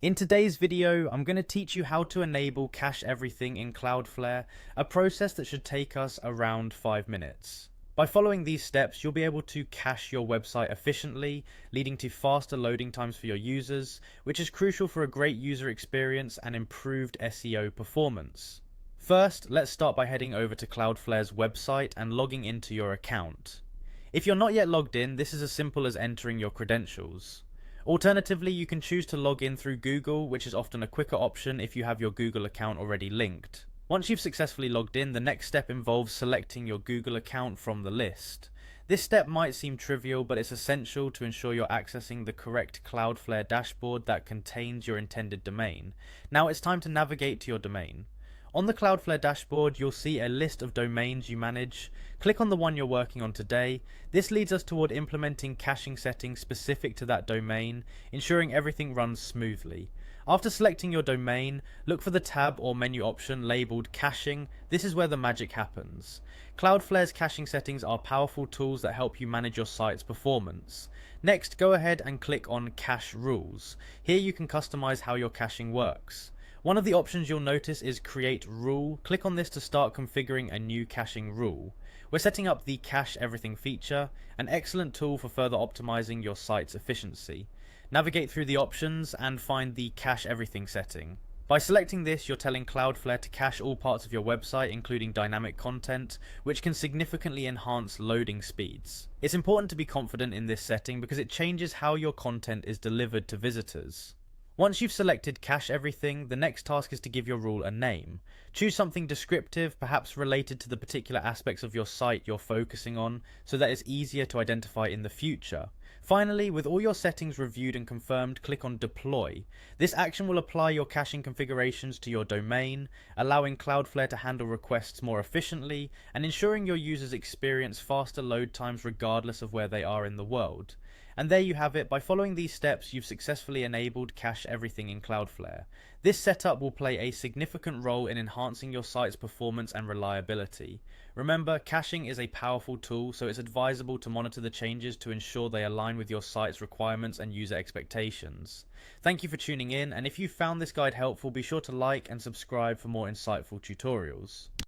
In today's video, I'm going to teach you how to enable cache everything in Cloudflare, a process that should take us around 5 minutes. By following these steps, you'll be able to cache your website efficiently, leading to faster loading times for your users, which is crucial for a great user experience and improved SEO performance. First, let's start by heading over to Cloudflare's website and logging into your account. If you're not yet logged in, this is as simple as entering your credentials. Alternatively, you can choose to log in through Google, which is often a quicker option if you have your Google account already linked. Once you've successfully logged in, the next step involves selecting your Google account from the list. This step might seem trivial, but it's essential to ensure you're accessing the correct Cloudflare dashboard that contains your intended domain. Now it's time to navigate to your domain. On the Cloudflare dashboard, you'll see a list of domains you manage. Click on the one you're working on today. This leads us toward implementing caching settings specific to that domain, ensuring everything runs smoothly. After selecting your domain, look for the tab or menu option labeled Caching. This is where the magic happens. Cloudflare's caching settings are powerful tools that help you manage your site's performance. Next, go ahead and click on Cache Rules. Here you can customize how your caching works. One of the options you'll notice is Create Rule. Click on this to start configuring a new caching rule. We're setting up the Cache Everything feature, an excellent tool for further optimizing your site's efficiency. Navigate through the options and find the Cache Everything setting. By selecting this, you're telling Cloudflare to cache all parts of your website, including dynamic content, which can significantly enhance loading speeds. It's important to be confident in this setting because it changes how your content is delivered to visitors. Once you've selected Cache Everything, the next task is to give your rule a name. Choose something descriptive, perhaps related to the particular aspects of your site you're focusing on, so that it's easier to identify in the future. Finally, with all your settings reviewed and confirmed, click on Deploy. This action will apply your caching configurations to your domain, allowing Cloudflare to handle requests more efficiently and ensuring your users experience faster load times regardless of where they are in the world. And there you have it. By following these steps, you've successfully enabled Cache Everything in Cloudflare. This setup will play a significant role in enhancing your site's performance and reliability. Remember, caching is a powerful tool, so it's advisable to monitor the changes to ensure they align with your site's requirements and user expectations. Thank you for tuning in, and if you found this guide helpful, be sure to like and subscribe for more insightful tutorials.